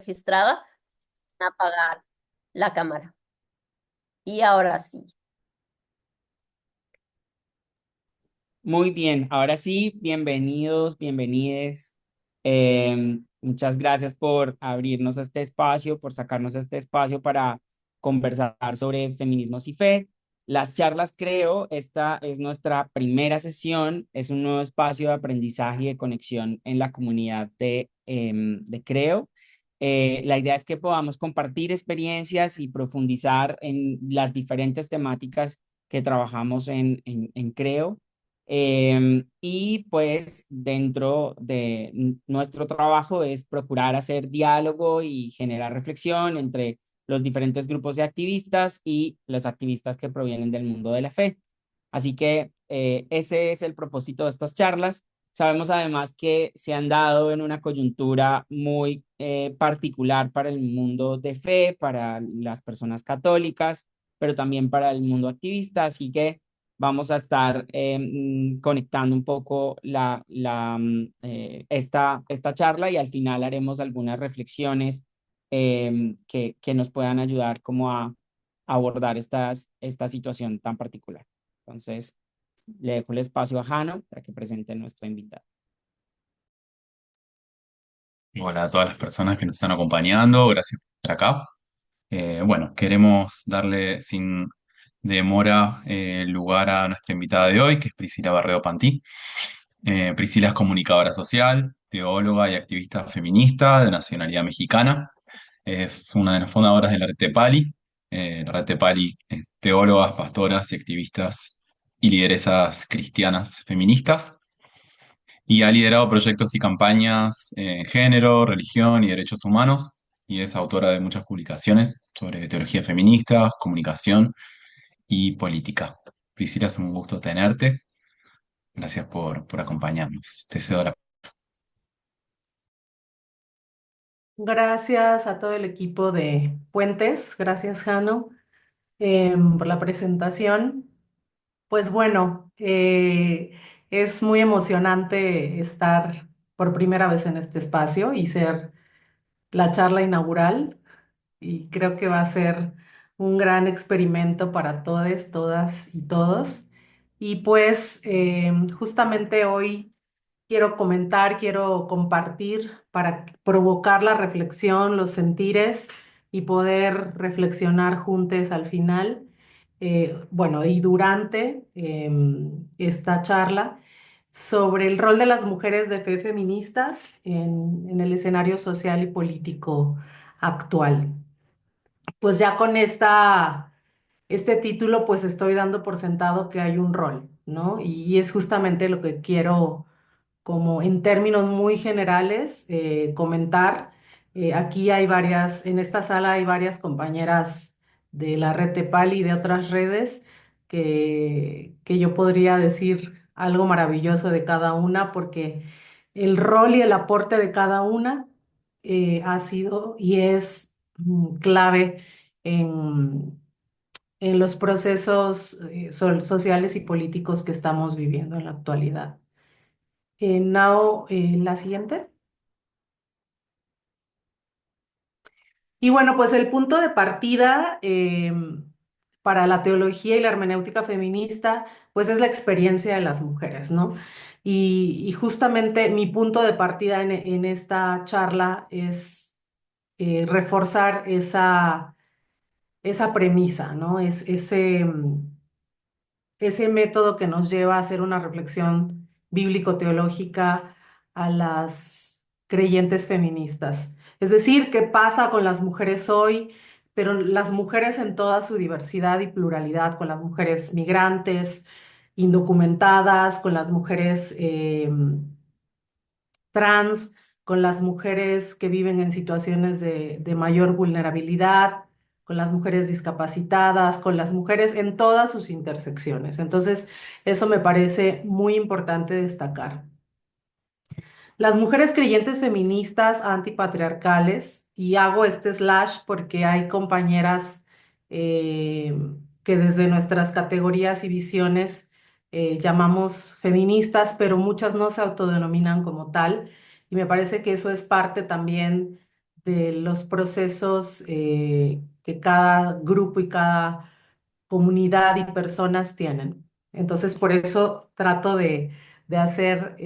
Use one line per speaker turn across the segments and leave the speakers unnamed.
registrada, apagar la cámara. Y ahora sí.
Muy bien, ahora sí, bienvenidos, bienvenides. Muchas gracias por abrirnos este espacio, por sacarnos este espacio para conversar sobre feminismos y fe. Las charlas Creo, esta es nuestra primera sesión, es un nuevo espacio de aprendizaje y de conexión en la comunidad de Creo. La idea es que podamos compartir experiencias y profundizar en las diferentes temáticas que trabajamos en Creo. Y pues dentro de nuestro trabajo es procurar hacer diálogo y generar reflexión entre los diferentes grupos de activistas y los activistas que provienen del mundo de la fe. Así que ese es el propósito de estas charlas. Sabemos además que se han dado en una coyuntura muy particular para el mundo de fe, para las personas católicas, pero también para el mundo activista. Así que vamos a estar conectando un poco esta charla y al final haremos algunas reflexiones que nos puedan ayudar como a abordar esta situación tan particular. Entonces, le dejo el espacio a Jano para que presente a nuestra invitada.
Hola a todas las personas que nos están acompañando, gracias por estar acá. Bueno, queremos darle sin demora lugar a nuestra invitada de hoy, que es Priscila Barredo Pantí. Priscila es comunicadora social, teóloga y activista feminista de nacionalidad mexicana. Es una de las fundadoras de la Red Tepali. La Red Tepali es teólogas, pastoras y activistas y lideresas cristianas feministas y ha liderado proyectos y campañas en género, religión y derechos humanos, y es autora de muchas publicaciones sobre teología feminista, comunicación y política. Priscila, es un gusto tenerte. Gracias por acompañarnos. Te cedo la...
Gracias a todo el equipo de Puentes, gracias Jano, por la presentación. Pues bueno, es muy emocionante estar por primera vez en este espacio y ser la charla inaugural y creo que va a ser un gran experimento para todes, todas y todos. Y pues justamente hoy quiero comentar, quiero compartir para provocar la reflexión, los sentires y poder reflexionar juntos al final, bueno, y durante esta charla sobre el rol de las mujeres de fe feministas en el escenario social y político actual. Pues ya con este título, pues estoy dando por sentado que hay un rol, ¿no? Y es justamente lo que quiero como en términos muy generales, comentar. Aquí hay varias, en esta sala hay varias compañeras de la red Tepal y de otras redes que yo podría decir algo maravilloso de cada una, porque el rol y el aporte de cada una ha sido y es clave en, en los procesos sociales y políticos que estamos viviendo en la actualidad. Now, la siguiente. Y bueno, pues el punto de partida para la teología y la hermenéutica feminista, pues es la experiencia de las mujeres, ¿no? Y justamente mi punto de partida en esta charla es reforzar esa premisa, ¿no? Es ese método que nos lleva a hacer una reflexión bíblico-teológica a las creyentes feministas. Es decir, qué pasa con las mujeres hoy, pero las mujeres en toda su diversidad y pluralidad, con las mujeres migrantes, indocumentadas, con las mujeres trans, con las mujeres que viven en situaciones de mayor vulnerabilidad, con las mujeres discapacitadas, con las mujeres en todas sus intersecciones. Entonces, eso me parece muy importante destacar. Las mujeres creyentes feministas antipatriarcales, y hago este slash porque hay compañeras eh, que desde nuestras categorías y visiones llamamos feministas, pero muchas no se autodenominan como tal, y me parece que eso es parte también de los procesos que cada grupo y cada comunidad y personas tienen. Entonces, por eso trato de hacer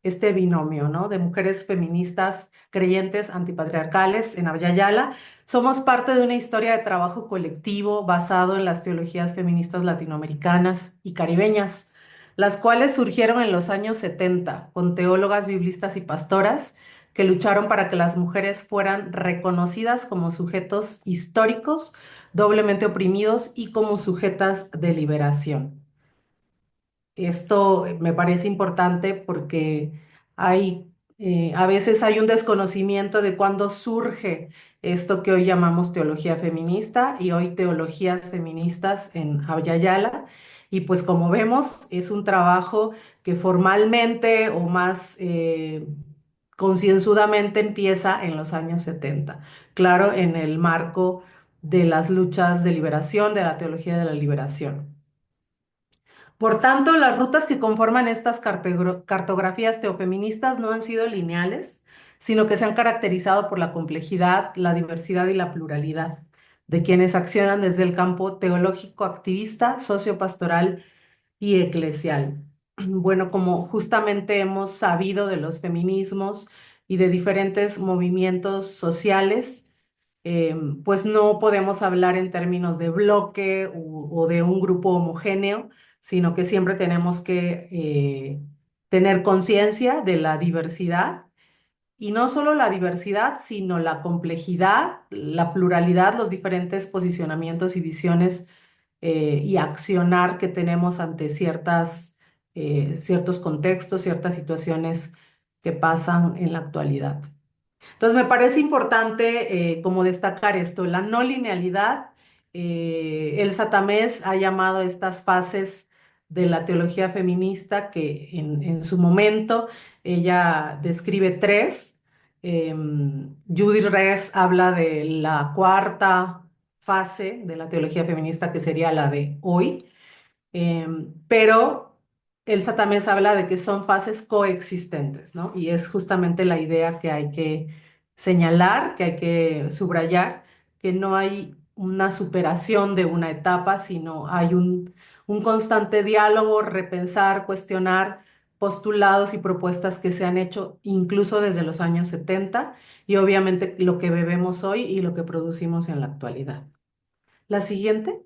este binomio, ¿no? De mujeres feministas creyentes antipatriarcales en Abya Yala. Somos parte de una historia de trabajo colectivo basado en las teologías feministas latinoamericanas y caribeñas, las cuales surgieron en los años 70 con teólogas, biblistas y pastoras que lucharon para que las mujeres fueran reconocidas como sujetos históricos, doblemente oprimidos y como sujetas de liberación. Esto me parece importante porque hay, a veces hay un desconocimiento de cuándo surge esto que hoy llamamos teología feminista y hoy teologías feministas en Abya Yala. Y pues como vemos, es un trabajo que formalmente o más concienzudamente empieza en los años 70, claro, en el marco de las luchas de liberación, de la teología de la liberación. Por tanto, las rutas que conforman estas cartografías teofeministas no han sido lineales, sino que se han caracterizado por la complejidad, la diversidad y la pluralidad de quienes accionan desde el campo teológico, activista, sociopastoral y eclesial. Bueno, como justamente hemos sabido de los feminismos y de diferentes movimientos sociales, pues no podemos hablar en términos de bloque o de un grupo homogéneo, sino que siempre tenemos que tener conciencia de la diversidad y no solo la diversidad, sino la complejidad, la pluralidad, los diferentes posicionamientos y visiones y accionar que tenemos ante ciertos contextos, ciertas situaciones que pasan en la actualidad. Entonces, me parece importante como destacar esto, la no linealidad. Elsa Tamés ha llamado estas fases de la teología feminista que en su momento ella describe tres. Judith Rees habla de la cuarta fase de la teología feminista que sería la de hoy. Pero Elsa también se habla de que son fases coexistentes, ¿no? Y es justamente la idea que hay que señalar, que hay que subrayar, que no hay una superación de una etapa, sino hay un constante diálogo, repensar, cuestionar postulados y propuestas que se han hecho incluso desde los años 70 y obviamente lo que bebemos hoy y lo que producimos en la actualidad. La siguiente.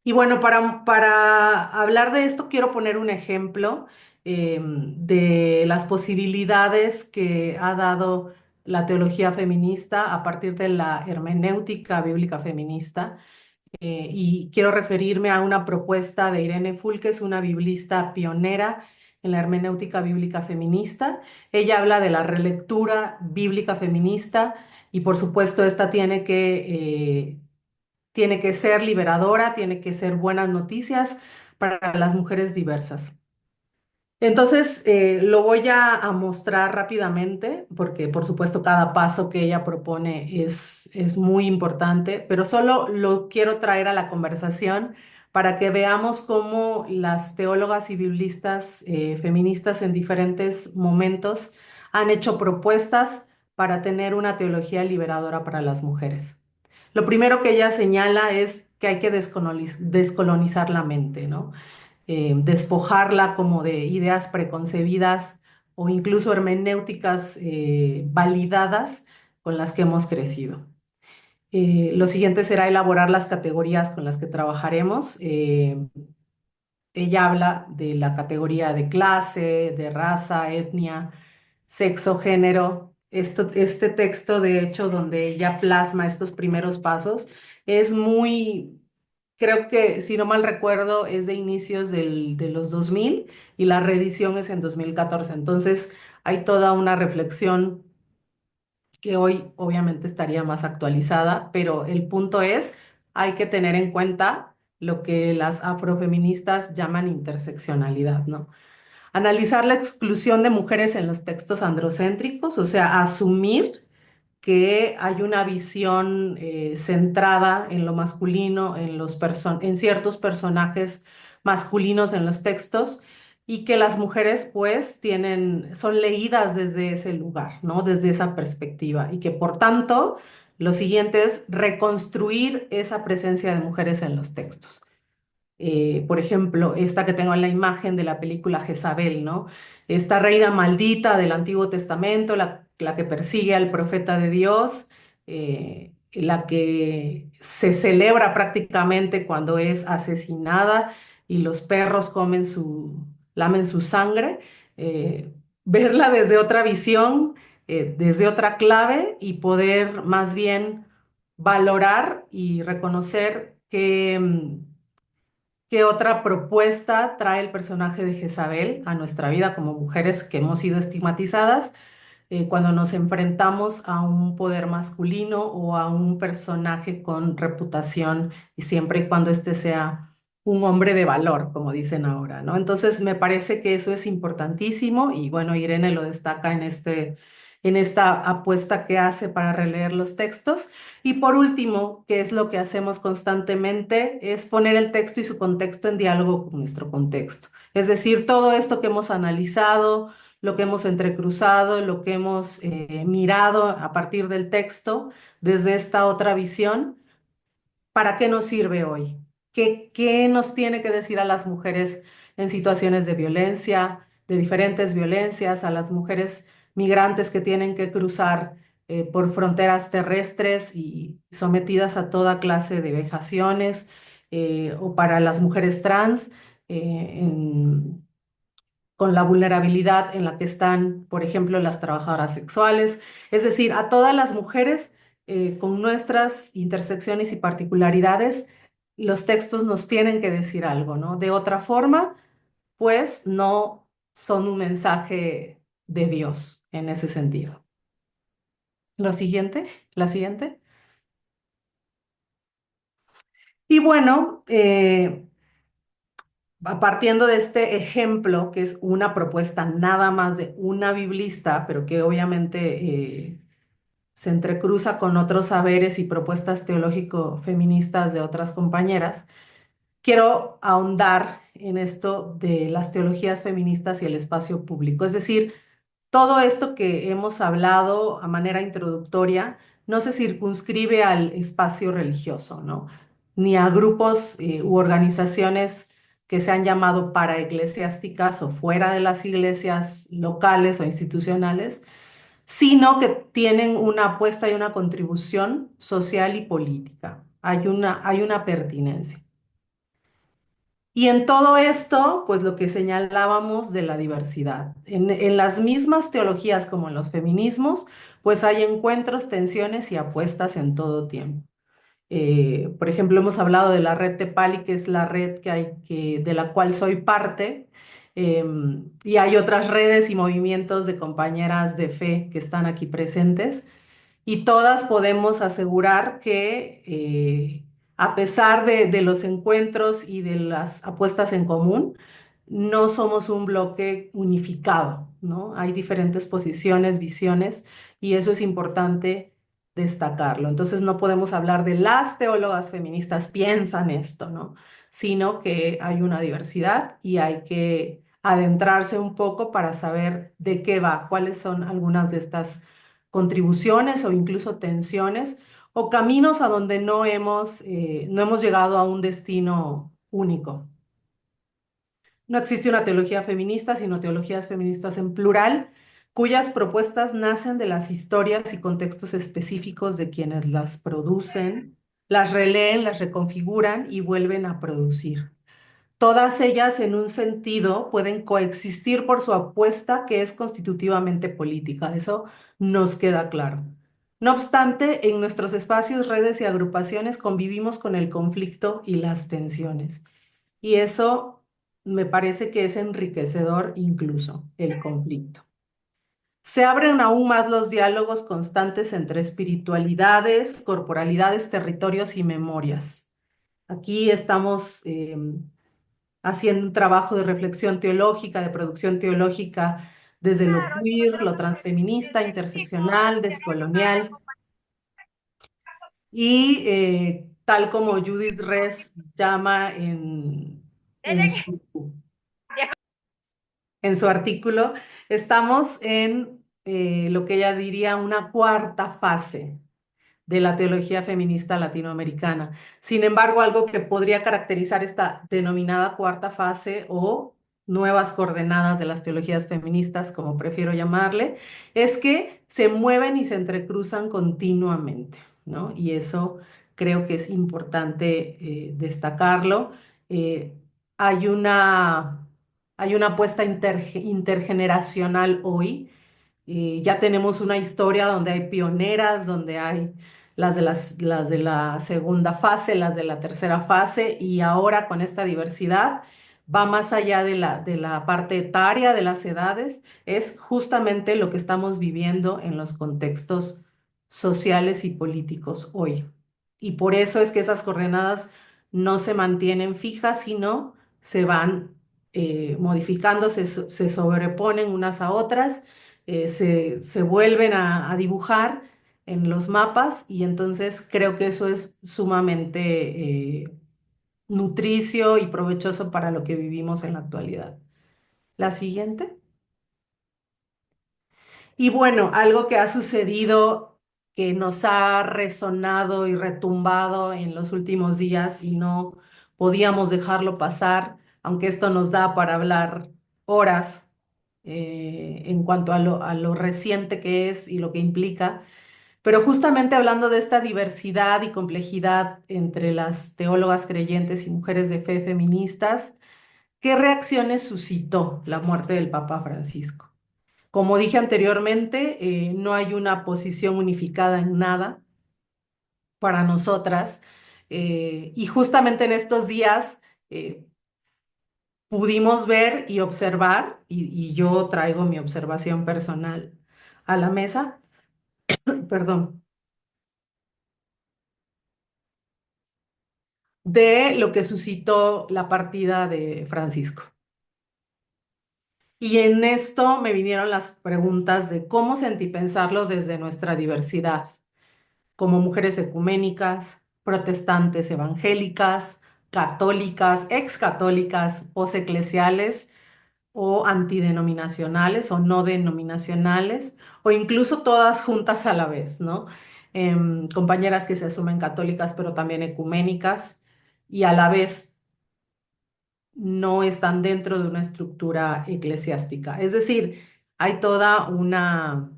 Y bueno, para hablar de esto, quiero poner un ejemplo de las posibilidades que ha dado la teología feminista a partir de la hermenéutica bíblica feminista. Y quiero referirme a una propuesta de Irene Fulques, una biblista pionera en la hermenéutica bíblica feminista. Ella habla de la relectura bíblica feminista y por supuesto esta tiene que ser liberadora, tiene que ser buenas noticias para las mujeres diversas. Entonces, lo voy a mostrar rápidamente, porque por supuesto cada paso que ella propone es muy importante, pero solo lo quiero traer a la conversación para que veamos cómo las teólogas y biblistas feministas en diferentes momentos han hecho propuestas para tener una teología liberadora para las mujeres. Lo primero que ella señala es que hay que descolonizar la mente, ¿no? Despojarla como de ideas preconcebidas o incluso hermenéuticas validadas con las que hemos crecido. Lo siguiente será elaborar las categorías con las que trabajaremos. Ella habla de la categoría de clase, de raza, etnia, sexo, género. Este texto, de hecho, donde ella plasma estos primeros pasos, es muy, creo que, si no mal recuerdo, es de inicios de los 2000 y la reedición es en 2014. Entonces, hay toda una reflexión que hoy obviamente estaría más actualizada, pero el punto es, hay que tener en cuenta lo que las afrofeministas llaman interseccionalidad, ¿no? Analizar la exclusión de mujeres en los textos androcéntricos, o sea, asumir que hay una visión centrada en lo masculino, en ciertos personajes masculinos en los textos, y que las mujeres pues son leídas desde ese lugar, ¿no? Desde esa perspectiva y que por tanto lo siguiente es reconstruir esa presencia de mujeres en los textos. Por ejemplo, esta que tengo en la imagen de la película Jezabel, ¿no? Esta reina maldita del Antiguo Testamento, la que persigue al profeta de Dios, la que se celebra prácticamente cuando es asesinada y los perros lamen su sangre, verla desde otra visión, desde otra clave y poder más bien valorar y reconocer que ¿qué otra propuesta trae el personaje de Jezabel a nuestra vida como mujeres que hemos sido estigmatizadas cuando nos enfrentamos a un poder masculino o a un personaje con reputación y siempre y cuando este sea un hombre de valor, como dicen ahora, ¿no? Entonces me parece que eso es importantísimo y bueno, Irene lo destaca en esta apuesta que hace para releer los textos. Y por último, que es lo que hacemos constantemente, es poner el texto y su contexto en diálogo con nuestro contexto. Es decir, todo esto que hemos analizado, lo que hemos entrecruzado, lo que hemos mirado a partir del texto, desde esta otra visión, ¿para qué nos sirve hoy? ¿Qué nos tiene que decir a las mujeres en situaciones de violencia, de diferentes violencias, a las mujeres migrantes que tienen que cruzar por fronteras terrestres y sometidas a toda clase de vejaciones, o para las mujeres trans? Con la vulnerabilidad en la que están, por ejemplo, las trabajadoras sexuales, es decir, a todas las mujeres con nuestras intersecciones y particularidades, los textos nos tienen que decir algo, ¿no? De otra forma, pues no son un mensaje de Dios en ese sentido. Lo siguiente, la siguiente. Y bueno, partiendo de este ejemplo, que es una propuesta nada más de una biblista, pero que obviamente se entrecruza con otros saberes y propuestas teológico-feministas de otras compañeras, quiero ahondar en esto de las teologías feministas y el espacio público. Es decir, todo esto que hemos hablado a manera introductoria no se circunscribe al espacio religioso, ¿no? Ni a grupos u organizaciones que se han llamado paraeclesiásticas o fuera de las iglesias locales o institucionales, sino que tienen una apuesta y una contribución social y política. Hay una pertinencia. Y en todo esto, pues lo que señalábamos de la diversidad. En las mismas teologías como en los feminismos, pues hay encuentros, tensiones y apuestas en todo tiempo. Por ejemplo, hemos hablado de la red Tepali, que es la red de la cual soy parte, y hay otras redes y movimientos de compañeras de fe que están aquí presentes y todas podemos asegurar que a pesar de los encuentros y de las apuestas en común, no somos un bloque unificado, ¿no? Hay diferentes posiciones, visiones, y eso es importante destacarlo. Entonces no podemos hablar de las teólogas feministas piensan esto, ¿no? Sino que hay una diversidad y hay que adentrarse un poco para saber de qué va, cuáles son algunas de estas contribuciones o incluso tensiones o caminos a donde no hemos llegado a un destino único. No existe una teología feminista, sino teologías feministas en plural, cuyas propuestas nacen de las historias y contextos específicos de quienes las producen, las releen, las reconfiguran y vuelven a producir. Todas ellas, en un sentido, pueden coexistir por su apuesta que es constitutivamente política. Eso nos queda claro. No obstante, en nuestros espacios, redes y agrupaciones convivimos con el conflicto y las tensiones. Y eso me parece que es enriquecedor incluso, el conflicto. Se abren aún más los diálogos constantes entre espiritualidades, corporalidades, territorios y memorias. Aquí estamos haciendo un trabajo de reflexión teológica, de producción teológica desde lo queer, lo transfeminista, interseccional, descolonial. Y tal como Judith Res llama en su en su artículo, estamos en lo que ella diría una cuarta fase de la teología feminista latinoamericana. Sin embargo, algo que podría caracterizar esta denominada cuarta fase o nuevas coordenadas de las teologías feministas, como prefiero llamarle, es que se mueven y se entrecruzan continuamente, ¿no? Y eso creo que es importante destacarlo. Eh, hay hay una apuesta intergeneracional hoy. Ya tenemos una historia donde hay pioneras, donde hay las de la segunda fase, las de la tercera fase, y ahora con esta diversidad va más allá de de la parte etaria de las edades, es justamente lo que estamos viviendo en los contextos sociales y políticos hoy. Y por eso es que esas coordenadas no se mantienen fijas, sino se van modificando, se sobreponen unas a otras, se vuelven a dibujar en los mapas, y entonces creo que eso es sumamente nutricio y provechoso para lo que vivimos en la actualidad. La siguiente. Y bueno, algo que ha sucedido que nos ha resonado y retumbado en los últimos días y no podíamos dejarlo pasar, aunque esto nos da para hablar horas en cuanto a a lo reciente que es y lo que implica. Pero justamente hablando de esta diversidad y complejidad entre las teólogas creyentes y mujeres de fe feministas, ¿qué reacciones suscitó la muerte del Papa Francisco? Como dije anteriormente, no hay una posición unificada en nada para nosotras, y justamente en estos días eh, pudimos ver y observar, y yo traigo mi observación personal a la mesa, perdón, de lo que suscitó la partida de Francisco. Y en esto me vinieron las preguntas de cómo sentí pensarlo desde nuestra diversidad, como mujeres ecuménicas, protestantes evangélicas, católicas, excatólicas, poseclesiales o antidenominacionales o no denominacionales, o incluso todas juntas a la vez, ¿no? Compañeras que se asumen católicas pero también ecuménicas y a la vez no están dentro de una estructura eclesiástica. Es decir, hay toda una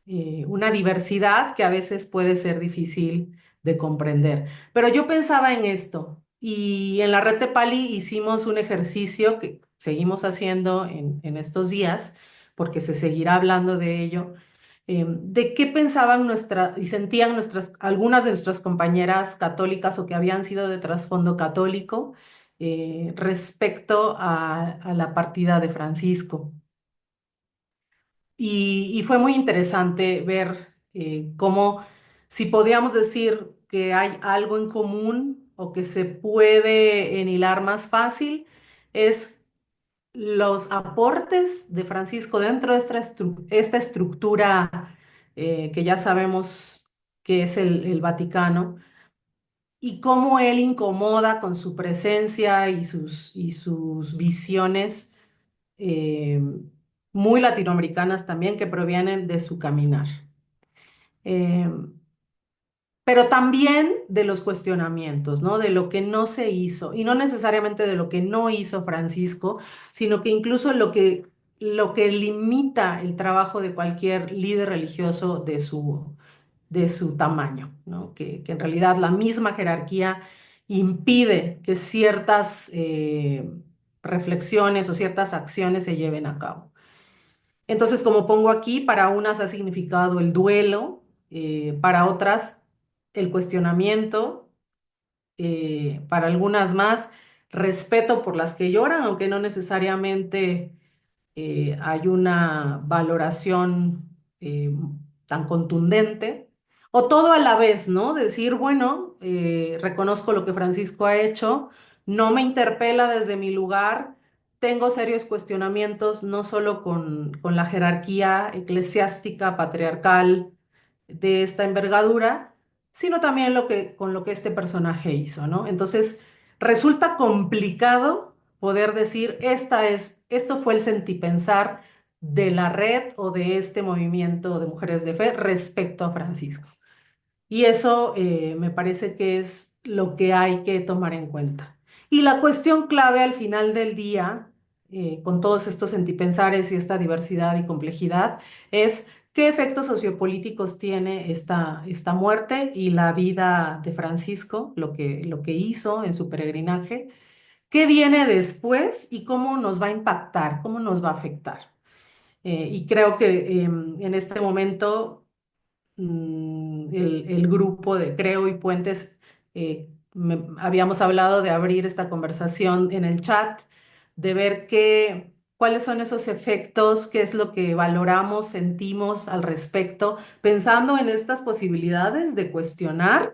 diversidad que a veces puede ser difícil de comprender. Pero yo pensaba en esto y en la red de Pali hicimos un ejercicio que seguimos haciendo en estos días, porque se seguirá hablando de ello, de qué pensaban y sentían algunas de nuestras compañeras católicas o que habían sido de trasfondo católico respecto a la partida de Francisco. Y fue muy interesante ver cómo, si podíamos decir que hay algo en común o que se puede enhilar más fácil, es los aportes de Francisco dentro de esta estructura que ya sabemos que es el Vaticano, y cómo él incomoda con su presencia y y sus visiones eh, muy latinoamericanas también que provienen de su caminar. Eh, pero también de los cuestionamientos, ¿no? De lo que no se hizo, y no necesariamente de lo que no hizo Francisco, sino que incluso lo que limita el trabajo de cualquier líder religioso de su tamaño, ¿no? Que en realidad la misma jerarquía impide que ciertas reflexiones o ciertas acciones se lleven a cabo. Entonces, como pongo aquí, para unas ha significado el duelo, para otras el cuestionamiento, para algunas más respeto por las que lloran, aunque no necesariamente hay una valoración tan contundente, o todo a la vez, ¿no? Decir, bueno, reconozco lo que Francisco ha hecho, no me interpela desde mi lugar, tengo serios cuestionamientos, no solo con la jerarquía eclesiástica, patriarcal de esta envergadura, sino también con lo que este personaje hizo, ¿no? Entonces, resulta complicado poder decir, esto fue el sentipensar de la red o de este movimiento de mujeres de fe respecto a Francisco. Y eso me parece que es lo que hay que tomar en cuenta. Y la cuestión clave al final del día, con todos estos sentipensares y esta diversidad y complejidad, es qué efectos sociopolíticos tiene esta muerte y la vida de Francisco, lo que hizo en su peregrinaje, qué viene después y cómo nos va a impactar, cómo nos va a afectar. Y creo que en este momento el grupo de Creo y Puentes, habíamos hablado de abrir esta conversación en el chat, de ver cuáles son esos efectos, qué es lo que valoramos, sentimos al respecto, pensando en estas posibilidades de cuestionar,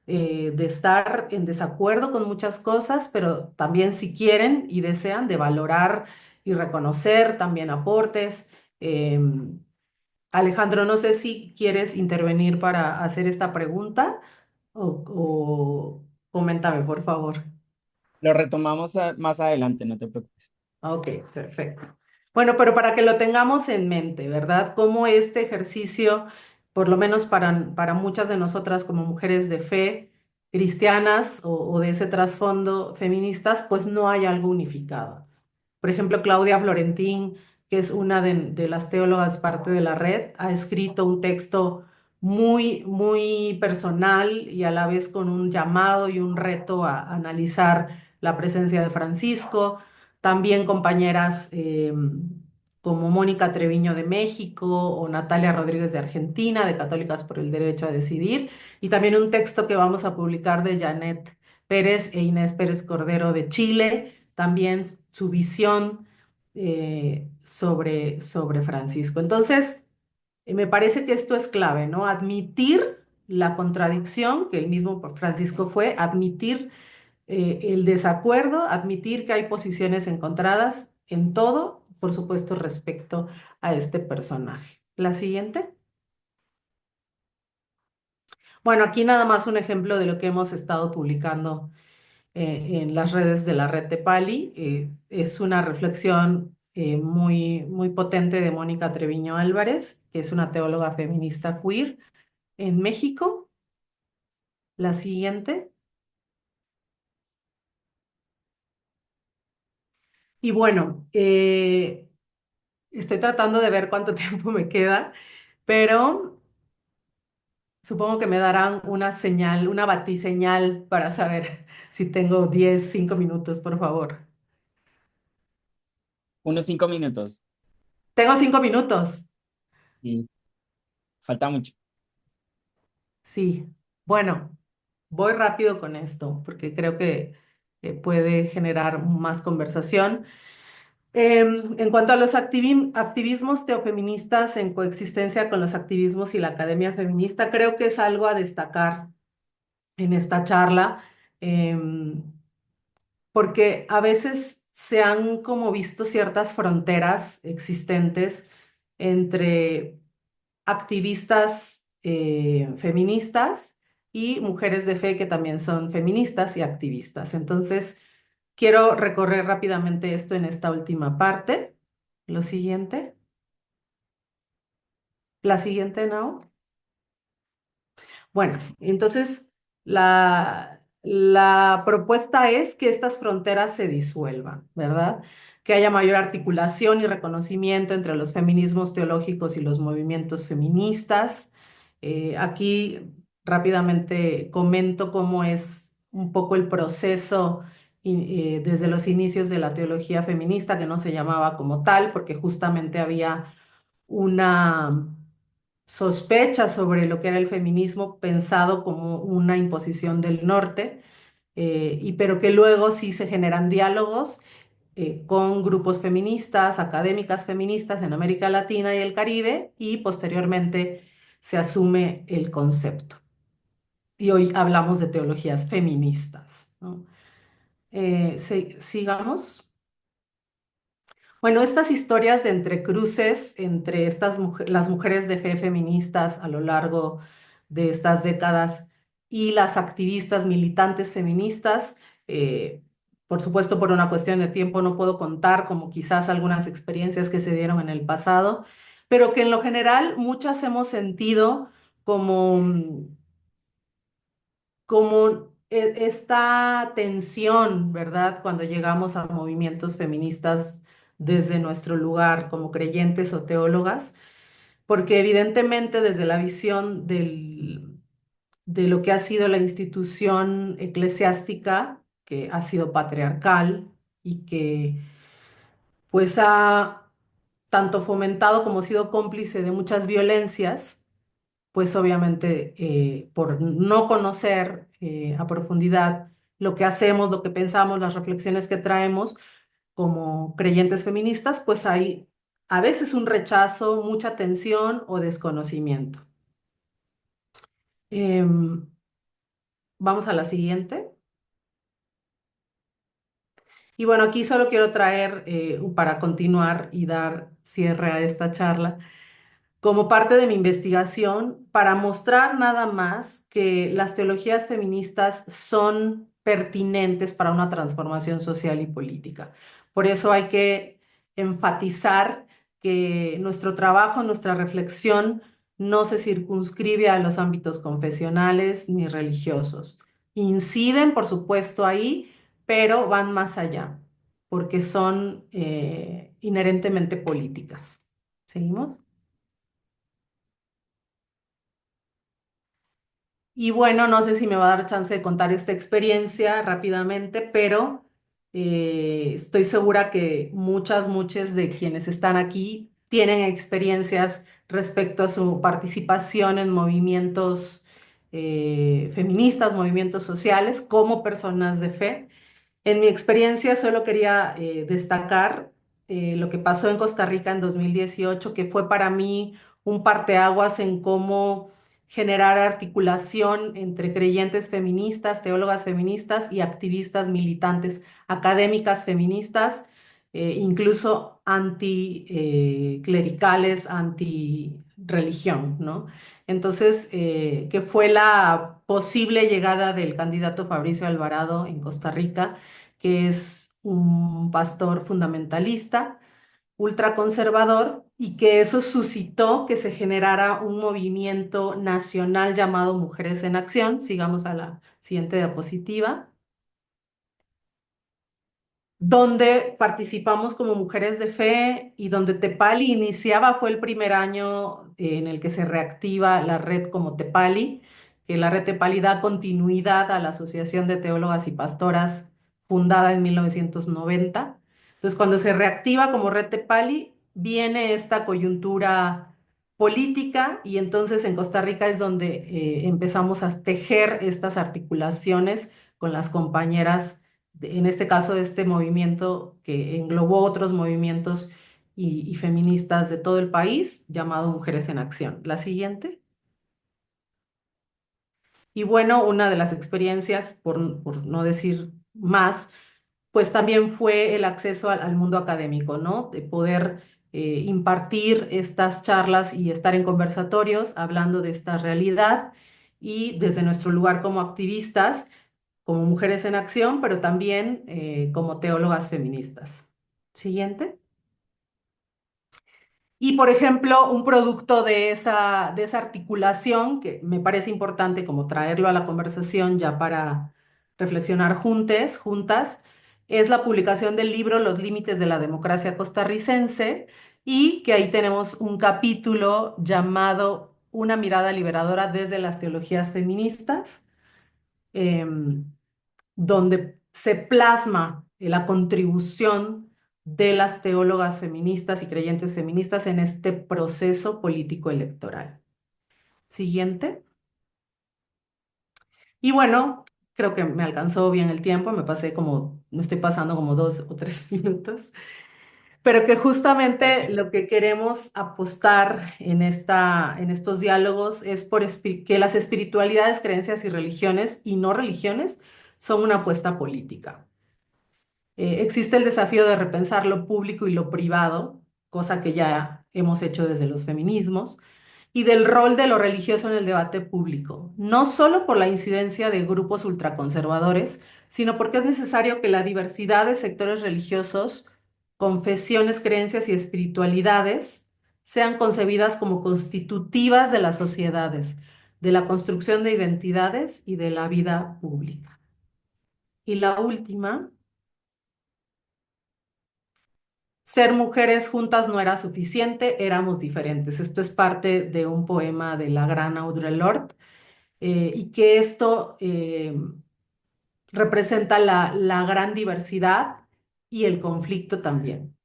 de estar en desacuerdo con muchas cosas, pero también si quieren y desean de valorar y reconocer también aportes. Alejandro, no sé si quieres intervenir para hacer esta pregunta o coméntame, por favor.
Lo retomamos más adelante, no te preocupes.
Ok, perfecto. Bueno, pero para que lo tengamos en mente, ¿verdad? Cómo este ejercicio, por lo menos para muchas de nosotras como mujeres de fe cristianas o de ese trasfondo feministas, pues no hay algo unificado. Por ejemplo, Claudia Florentín, que es una de las teólogas parte de la red, ha escrito un texto muy personal y a la vez con un llamado y un reto a analizar la presencia de Francisco. También compañeras como Mónica Treviño de México o Natalia Rodríguez de Argentina, de Católicas por el Derecho a Decidir. Y también un texto que vamos a publicar de Janet Pérez e Inés Pérez Cordero de Chile, también su visión sobre Francisco. Entonces, me parece que esto es clave, ¿no? Admitir la contradicción, que el mismo Francisco fue, admitir el desacuerdo, admitir que hay posiciones encontradas en todo, por supuesto, respecto a este personaje. La siguiente. Bueno, aquí nada más un ejemplo de lo que hemos estado publicando en las redes de la red de Pali. Es una reflexión muy potente de Mónica Treviño Álvarez, que es una teóloga feminista queer en México. La siguiente. Y bueno, estoy tratando de ver cuánto tiempo me queda, pero supongo que me darán una señal, una batiseñal para saber si tengo 5 minutos, por favor.
Unos 5 minutos.
Tengo 5 minutos.
Y falta mucho.
Sí. Bueno, voy rápido con esto porque creo que puede generar más conversación. En cuanto a los activismos teofeministas en coexistencia con los activismos y la academia feminista, creo que es algo a destacar en esta charla, porque a veces se han como visto ciertas fronteras existentes entre activistas feministas y mujeres de fe que también son feministas y activistas. Entonces, quiero recorrer rápidamente esto en esta última parte. Lo siguiente. La siguiente, ¿no? Bueno, entonces la propuesta es que estas fronteras se disuelvan, ¿verdad? Que haya mayor articulación y reconocimiento entre los feminismos teológicos y los movimientos feministas. Aquí rápidamente comento cómo es un poco el proceso desde los inicios de la teología feminista, que no se llamaba como tal, porque justamente había una sospecha sobre lo que era el feminismo pensado como una imposición del norte, pero que luego sí se generan diálogos con grupos feministas, académicas feministas en América Latina y el Caribe, y posteriormente se asume el concepto. Y hoy hablamos de teologías feministas, ¿no? Sigamos. Bueno, estas historias de entrecruces entre las mujeres de fe feministas a lo largo de estas décadas y las activistas militantes feministas, eh, por supuesto, por una cuestión de tiempo no puedo contar como quizás algunas experiencias que se dieron en el pasado, pero que en lo general muchas hemos sentido como, esta tensión, ¿verdad? Cuando llegamos a movimientos feministas desde nuestro lugar como creyentes o teólogas, porque evidentemente desde la visión de lo que ha sido la institución eclesiástica, que ha sido patriarcal y que pues ha tanto fomentado como sido cómplice de muchas violencias, pues obviamente por no conocer a profundidad lo que hacemos, lo que pensamos, las reflexiones que traemos como creyentes feministas, pues hay a veces un rechazo, mucha tensión o desconocimiento. Em, Vamos a la siguiente. Y bueno, aquí solo quiero traer, para continuar y dar cierre a esta charla, como parte de mi investigación para mostrar nada más que las teologías feministas son pertinentes para una transformación social y política. Por eso hay que enfatizar que nuestro trabajo, nuestra reflexión no se circunscribe a los ámbitos confesionales ni religiosos. Inciden, por supuesto, ahí, pero van más allá, porque son inherentemente políticas. ¿Seguimos? Y bueno, no sé si me va a dar chance de contar esta experiencia rápidamente, pero estoy segura que muchas de quienes están aquí tienen experiencias respecto a su participación en movimientos feministas, movimientos sociales, como personas de fe. En mi experiencia solo quería destacar lo que pasó en Costa Rica en 2018, que fue para mí un parteaguas en cómo generar articulación entre creyentes feministas, teólogas feministas y activistas militantes, académicas feministas, incluso anticlericales, anti-religión, ¿no? Entonces, que fue la posible llegada del candidato Fabricio Alvarado en Costa Rica, que es un pastor fundamentalista, ultraconservador, y que eso suscitó que se generara un movimiento nacional llamado Mujeres en Acción. Sigamos a la siguiente diapositiva, donde participamos como mujeres de fe y donde Tepali iniciaba, fue el primer año en el que se reactiva la red como Tepali, que la red Tepali da continuidad a la Asociación de Teólogas y Pastoras fundada en 1990. Entonces, cuando se reactiva como red Tepali, viene esta coyuntura política y entonces en Costa Rica es donde empezamos a tejer estas articulaciones con las compañeras en este caso, este movimiento que englobó otros movimientos y feministas de todo el país, llamado Mujeres en Acción. La siguiente. Y bueno, una de las experiencias, por no decir más, pues también fue el acceso al mundo académico, ¿no? De poder impartir estas charlas y estar en conversatorios hablando de esta realidad y desde nuestro lugar como activistas como mujeres en acción, pero también como teólogas feministas. Siguiente. Y, por ejemplo, un producto de esa articulación, que me parece importante como traerlo a la conversación ya para reflexionar juntas, es la publicación del libro Los límites de la democracia costarricense, y que ahí tenemos un capítulo llamado Una mirada liberadora desde las teologías feministas. Em, donde se plasma la contribución de las teólogas feministas y creyentes feministas en este proceso político electoral. Siguiente. Y bueno, creo que me alcanzó bien el tiempo, me estoy pasando como 2 o 3 minutos, pero que justamente
Perfecto.
lo que queremos apostar en estos diálogos es que las espiritualidades, creencias y religiones y no religiones son una apuesta política. Existe el desafío de repensar lo público y lo privado, cosa que ya hemos hecho desde los feminismos, y del rol de lo religioso en el debate público, no solo por la incidencia de grupos ultraconservadores, sino porque es necesario que la diversidad de sectores religiosos, confesiones, creencias y espiritualidades sean concebidas como constitutivas de las sociedades, de la construcción de identidades y de la vida pública. Y la última, ser mujeres juntas no era suficiente, éramos diferentes. Esto es parte de un poema de la gran Audre Lorde, y que esto representa la gran diversidad y el conflicto también.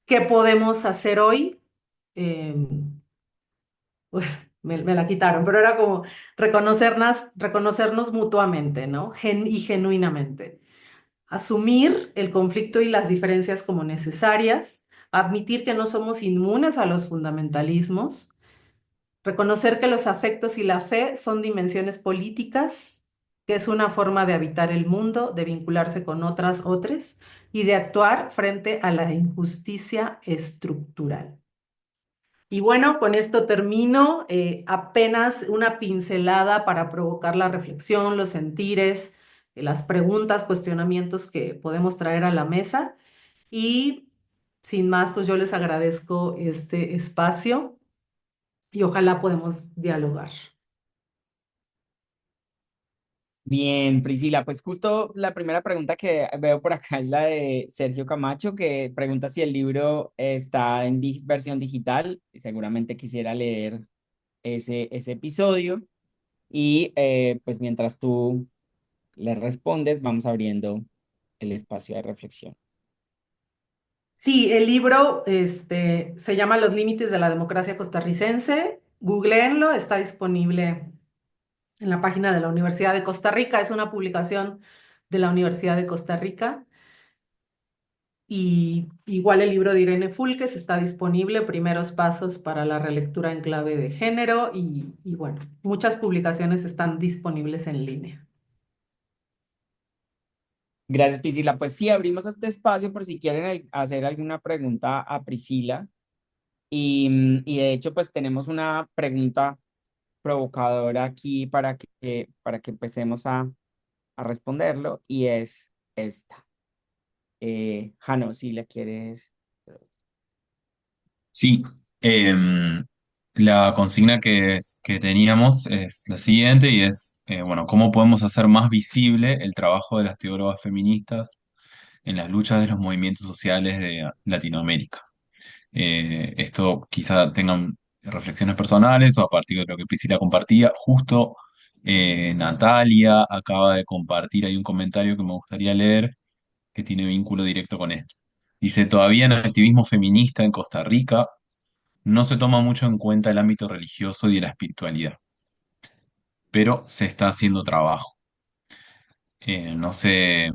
¿Qué podemos hacer hoy? Bueno, me la quitaron, pero era como reconocernos mutuamente, ¿no? Y genuinamente. Asumir el conflicto y las diferencias como necesarias, admitir que no somos inmunes a los fundamentalismos, reconocer que los afectos y la fe son dimensiones políticas, que es una forma de habitar el mundo, de vincularse con otras, y de actuar frente a la injusticia estructural. Y bueno, con esto termino. Apenas una pincelada para provocar la reflexión, los sentires, las preguntas, cuestionamientos que podemos traer a la mesa. Y sin más, pues yo les agradezco este espacio y ojalá podamos dialogar.
Bien, Priscila, pues justo la primera pregunta que veo por acá es la de Sergio Camacho, que pregunta si el libro está en versión digital. Seguramente quisiera leer ese episodio. Y pues mientras tú le respondes, vamos abriendo el espacio de reflexión.
Sí, el libro se llama Los límites de la democracia costarricense. Googleenlo, está disponible en la página de la Universidad de Costa Rica. Es una publicación de la Universidad de Costa Rica. Y igual el libro de Irene Fulques está disponible, Primeros Pasos para la Relectura en Clave de Género. Y bueno, muchas publicaciones están disponibles en línea.
Gracias, Priscila. Pues sí, abrimos este espacio por si quieren hacer alguna pregunta a Priscila. Y de hecho, pues tenemos una pregunta provocadora aquí para que empecemos a responderlo, y es esta. Jano, si la quieres.
Sí, la consigna que teníamos es la siguiente y es, bueno, ¿cómo podemos hacer más visible el trabajo de las teólogas feministas en las luchas de los movimientos sociales de Latinoamérica? Esto quizá tengan reflexiones personales o a partir de lo que Priscila compartía. Justo Natalia acaba de compartir ahí un comentario que me gustaría leer que tiene vínculo directo con esto. Dice, todavía en el activismo feminista en Costa Rica no se toma mucho en cuenta el ámbito religioso y de la espiritualidad, pero se está haciendo trabajo. No sé,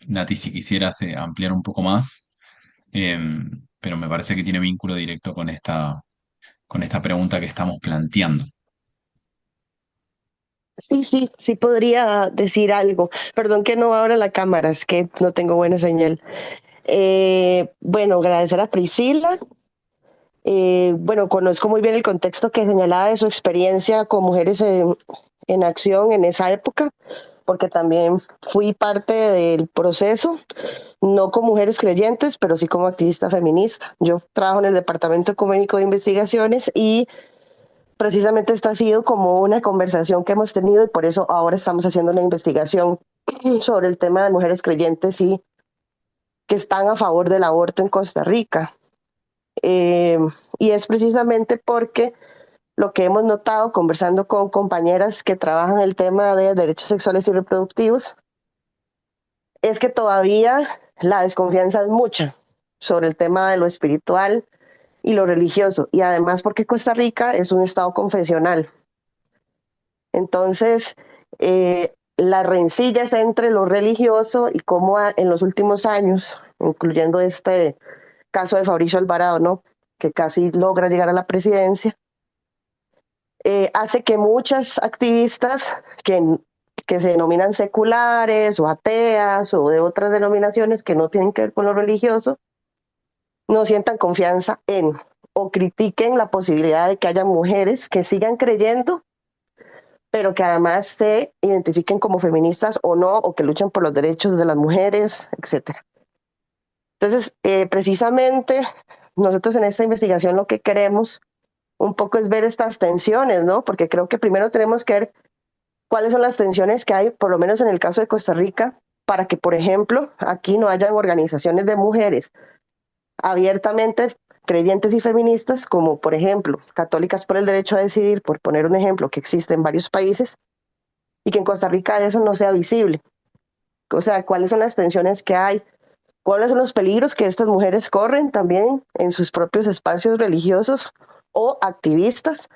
Nati, si quisieras ampliar un poco más, eh, pero me parece que tiene vínculo directo con esta pregunta que estamos planteando.
Sí, sí, sí podría decir algo. Perdón que no abra la cámara, es que no tengo buena señal. Bueno, agradecer a Priscila. Bueno, conozco muy bien el contexto que señalaba de su experiencia con mujeres en acción en esa época, porque también fui parte del proceso, no con mujeres creyentes, pero sí como activista feminista. Yo trabajo en el Departamento Ecuménico de Investigaciones y precisamente esta ha sido como una conversación que hemos tenido y por eso ahora estamos haciendo una investigación sobre el tema de mujeres creyentes y que están a favor del aborto en Costa Rica. Eh, y es precisamente porque lo que hemos notado conversando con compañeras que trabajan el tema de derechos sexuales y reproductivos es que todavía la desconfianza es mucha sobre el tema de lo espiritual y lo religioso, y además porque Costa Rica es un estado confesional. Entonces, las rencillas entre lo religioso y cómo en los últimos años, incluyendo este caso de Fabricio Alvarado, ¿no?, que casi logra llegar a la presidencia, hace que muchas activistas que se denominan seculares o ateas o de otras denominaciones que no tienen que ver con lo religioso, no sientan confianza en o critiquen la posibilidad de que haya mujeres que sigan creyendo pero que además se identifiquen como feministas o no, o que luchen por los derechos de las mujeres, etcétera. Entonces, precisamente nosotros en esta investigación lo que queremos un poco es ver estas tensiones, ¿no? Porque creo que primero tenemos que ver cuáles son las tensiones que hay, por lo menos en el caso de Costa Rica, para que, por ejemplo, aquí no hayan organizaciones de mujeres abiertamente creyentes y feministas, como por ejemplo Católicas por el Derecho a Decidir, por poner un ejemplo que existe en varios países, y que en Costa Rica eso no sea visible. O sea, cuáles son las tensiones que hay, cuáles son los peligros que estas mujeres corren también en sus propios espacios religiosos o activistas,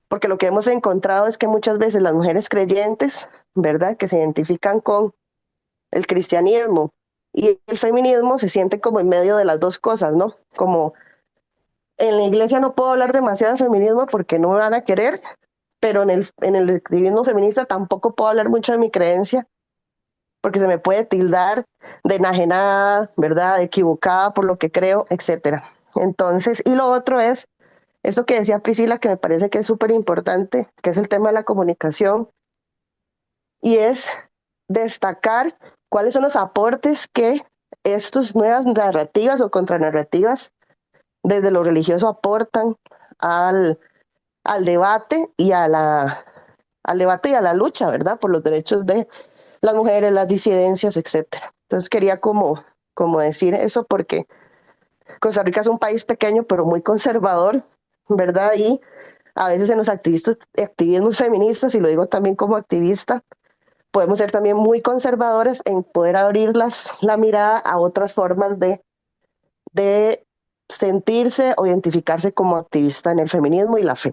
porque lo que hemos encontrado es que muchas veces las mujeres creyentes, ¿verdad?, que se identifican con el cristianismo y el feminismo se sienten como en medio de las dos cosas, ¿no? Como en la iglesia no puedo hablar demasiado de feminismo porque no me van a querer, pero en el activismo feminista tampoco puedo hablar mucho de mi creencia porque se me puede tildar de enajenada, ¿verdad? De equivocada por lo que creo, etcétera. Entonces, y lo otro es esto que decía Priscila, que me parece que es súper importante, que es el tema de la comunicación, y es destacar cuáles son los aportes que estas nuevas narrativas o contranarrativas desde lo religioso aportan al, al debate y a al debate y a la lucha, ¿verdad? Por los derechos de las mujeres, las disidencias, etcétera. Entonces quería como decir eso porque Costa Rica es un país pequeño pero muy conservador, ¿verdad? Y a veces en los activismos feministas, y lo digo también como activista, podemos ser también muy conservadores en poder abrir la mirada a otras formas de sentirse o identificarse como activista en el feminismo y la fe.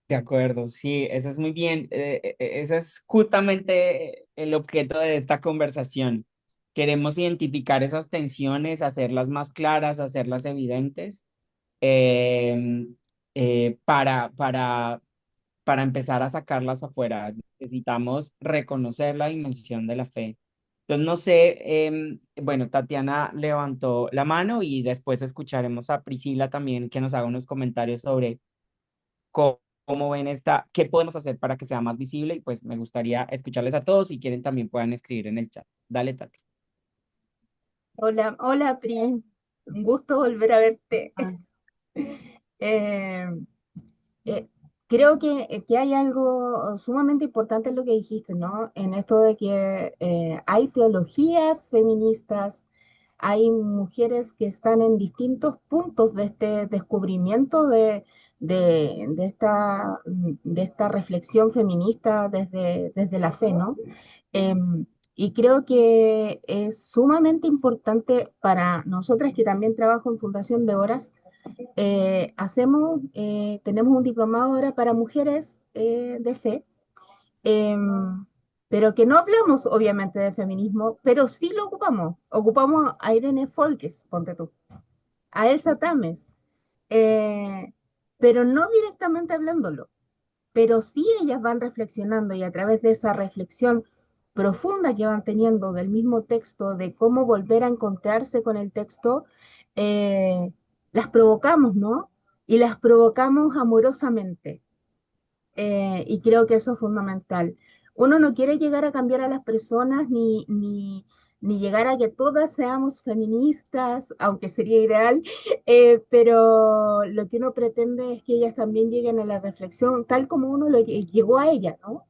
De acuerdo, sí, eso es muy bien. Ese es justamente el objeto de esta conversación. Queremos identificar esas tensiones, hacerlas más claras, hacerlas evidentes, eh, para empezar a sacarlas afuera. Necesitamos reconocer la dimensión de la fe. Entonces, no sé, bueno, Tatiana levantó la mano y después escucharemos a Priscila también que nos haga unos comentarios sobre cómo ven esta, qué podemos hacer para que sea más visible y pues me gustaría escucharles a todos. Si quieren también puedan escribir en el chat. Dale, Tati.
Hola, hola, Pri. Un gusto volver a verte. Eh, eh, Creo que hay algo sumamente importante en lo que dijiste, ¿no? En esto de que hay teologías feministas, hay mujeres que están en distintos puntos de este descubrimiento de esta reflexión feminista desde la fe, ¿no? Em, y creo que es sumamente importante para nosotras que también trabajo en Fundación de Horas. Tenemos un diplomado ahora para mujeres de fe, em, pero que no hablamos obviamente de feminismo, pero sí lo ocupamos. Ocupamos a Irene Folkes, ponte tú, a Elsa Tames, eh, pero no directamente hablándolo, pero sí ellas van reflexionando y a través de esa reflexión profunda que van teniendo del mismo texto, de cómo volver a encontrarse con el texto, eh, las provocamos, ¿no? Y las provocamos amorosamente. Y creo que eso es fundamental. Uno no quiere llegar a cambiar a las personas ni llegar a que todas seamos feministas, aunque sería ideal, pero lo que uno pretende es que ellas también lleguen a la reflexión tal como uno llegó a ella, ¿no?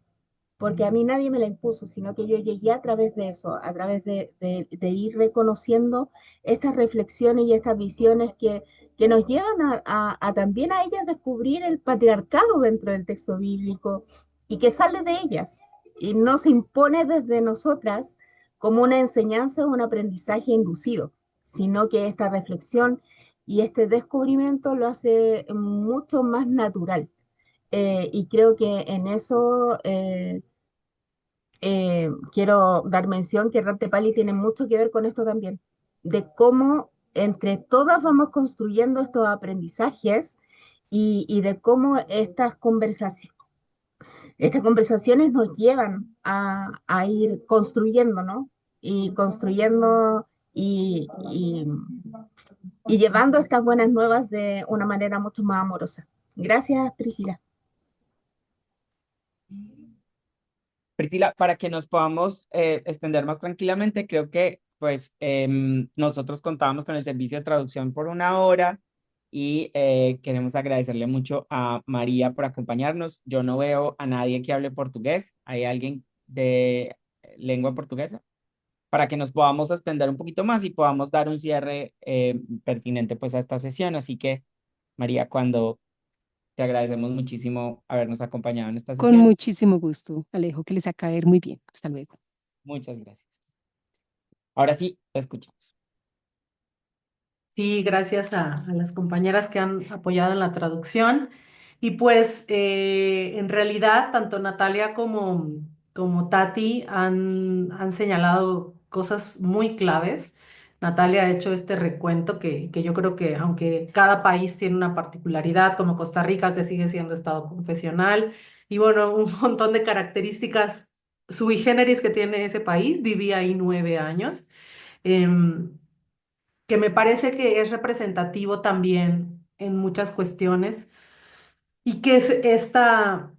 Porque a mí nadie me la impuso, sino que yo llegué a través de eso, a través de ir reconociendo estas reflexiones y estas visiones que nos llevan a también a ellas descubrir el patriarcado dentro del texto bíblico y que sale de ellas y no se impone desde nosotras como una enseñanza o un aprendizaje inducido, sino que esta reflexión y este descubrimiento lo hace mucho más natural. Y creo que en eso quiero dar mención que Rantepali tiene mucho que ver con esto también, de cómo entre todas vamos construyendo estos aprendizajes y de cómo estas conversaciones nos llevan a ir construyendo, ¿no? Y construyendo y llevando estas buenas nuevas de una manera mucho más amorosa. Gracias, Priscila.
Priscila, para que nos podamos extender más tranquilamente, creo que pues nosotros contábamos con el servicio de traducción por una hora y queremos agradecerle mucho a María por acompañarnos. Yo no veo a nadie que hable portugués. ¿Hay alguien de lengua portuguesa? Para que nos podamos extender un poquito más y podamos dar un cierre pertinente pues a esta sesión. Así que, María, cuando te agradecemos muchísimo habernos acompañado en esta
Con
sesión.
muchísimo gusto, Alejo, que les va a caer muy bien. Hasta luego.
Muchas gracias. Ahora sí, te escuchamos.
Sí, gracias a las compañeras que han apoyado en la traducción. Y pues en realidad tanto Natalia como Tati han señalado cosas muy claves. Natalia ha hecho este recuento que yo creo que aunque cada país tiene una particularidad, como Costa Rica, que sigue siendo estado confesional, y bueno, un montón de características sui generis que tiene ese país, viví ahí 9 años. Em, que me parece que es representativo también en muchas cuestiones y que es esta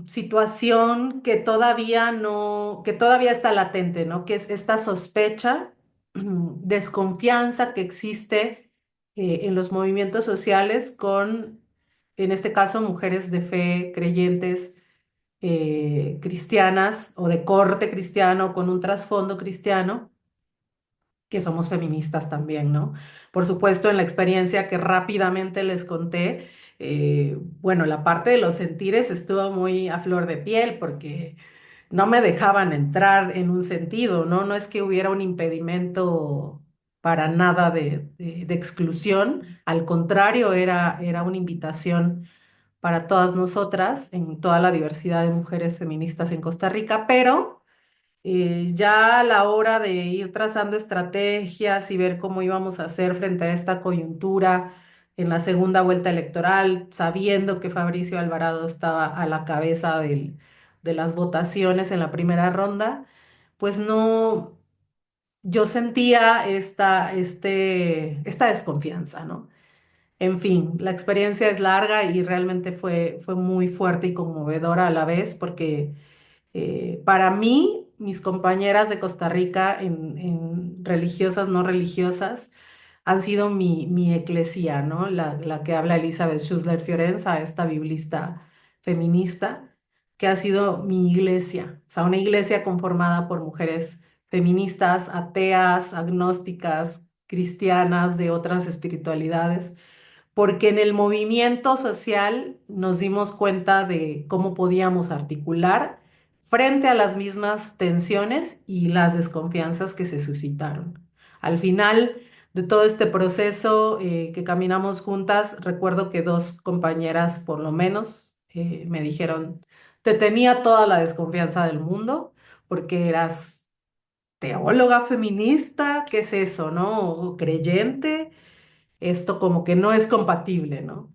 situación que todavía no, que todavía está latente, ¿no? Que es esta sospecha, desconfianza que existe en los movimientos sociales con, en este caso, mujeres de fe, creyentes, cristianas o de corte cristiano con un trasfondo cristiano que somos feministas también, ¿no? Por supuesto, en la experiencia que rápidamente les conté, bueno, la parte de los sentires estuvo muy a flor de piel porque no me dejaban entrar en un sentido, ¿no? No es que hubiera un impedimento para nada de exclusión, al contrario, era una invitación para todas nosotras en toda la diversidad de mujeres feministas en Costa Rica, pero ya a la hora de ir trazando estrategias y ver cómo íbamos a hacer frente a esta coyuntura en la segunda vuelta electoral, sabiendo que Fabricio Alvarado estaba a la cabeza de las votaciones en la primera ronda, pues no, yo sentía esta desconfianza, ¿no? En fin, la experiencia es larga y realmente fue muy fuerte y conmovedora a la vez porque para mí, mis compañeras de Costa Rica en religiosas, no religiosas, han sido mi eclesía, ¿no? La que habla Elizabeth Schussler Fiorenza, esta biblista feminista, que ha sido mi iglesia, o sea, una iglesia conformada por mujeres feministas, ateas, agnósticas, cristianas, de otras espiritualidades porque en el movimiento social nos dimos cuenta de cómo podíamos articular frente a las mismas tensiones y las desconfianzas que se suscitaron. Al final de todo este proceso que caminamos juntas, recuerdo que dos compañeras por lo menos me dijeron, te tenía toda la desconfianza del mundo porque eras teóloga feminista, ¿qué es eso, no? O creyente, esto como que no es compatible, ¿no?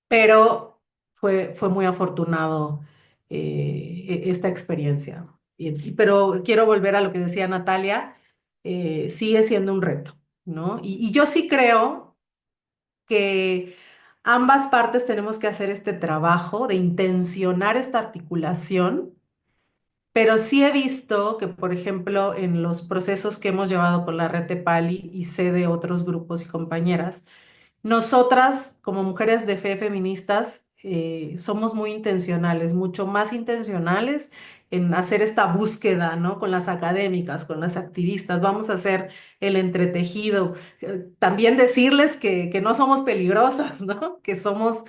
Pero fue muy afortunado esta experiencia. Pero quiero volver a lo que decía Natalia, sigue siendo un reto, ¿no? Y yo sí creo que ambas partes tenemos que hacer este trabajo de intencionar esta articulación, pero sí he visto que, por ejemplo, en los procesos que hemos llevado con la red de Pali y sé de otros grupos y compañeras, nosotras, como mujeres de fe feministas, somos muy intencionales, mucho más intencionales en hacer esta búsqueda, ¿no? Con las académicas, con las activistas, vamos a hacer el entretejido. También decirles que no somos peligrosas, ¿no? Que somos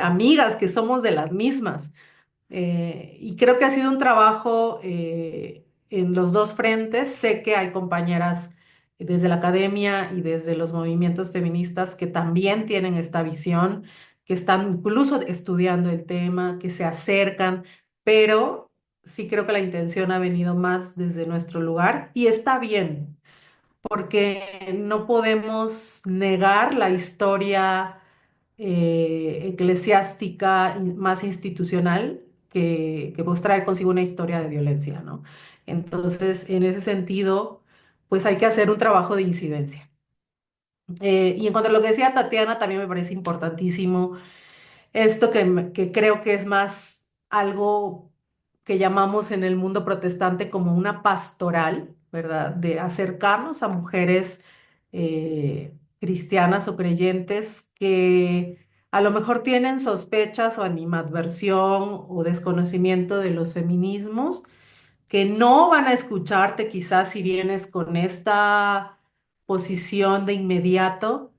amigas, que somos de las mismas. Y creo que ha sido un trabajo en los dos frentes. Sé que hay compañeras desde la academia y desde los movimientos feministas que también tienen esta visión, que están incluso estudiando el tema, que se acercan, pero sí creo que la intención ha venido más desde nuestro lugar y está bien, porque no podemos negar la historia eclesiástica más institucional que pues trae consigo una historia de violencia, ¿no? Entonces, en ese sentido, pues hay que hacer un trabajo de incidencia. Y en cuanto a lo que decía Tatiana, también me parece importantísimo esto que creo que es más algo que llamamos en el mundo protestante como una pastoral, ¿verdad? De acercarnos a mujeres cristianas o creyentes que a lo mejor tienen sospechas o animadversión o desconocimiento de los feminismos, que no van a escucharte quizás si vienes con esta posición de inmediato,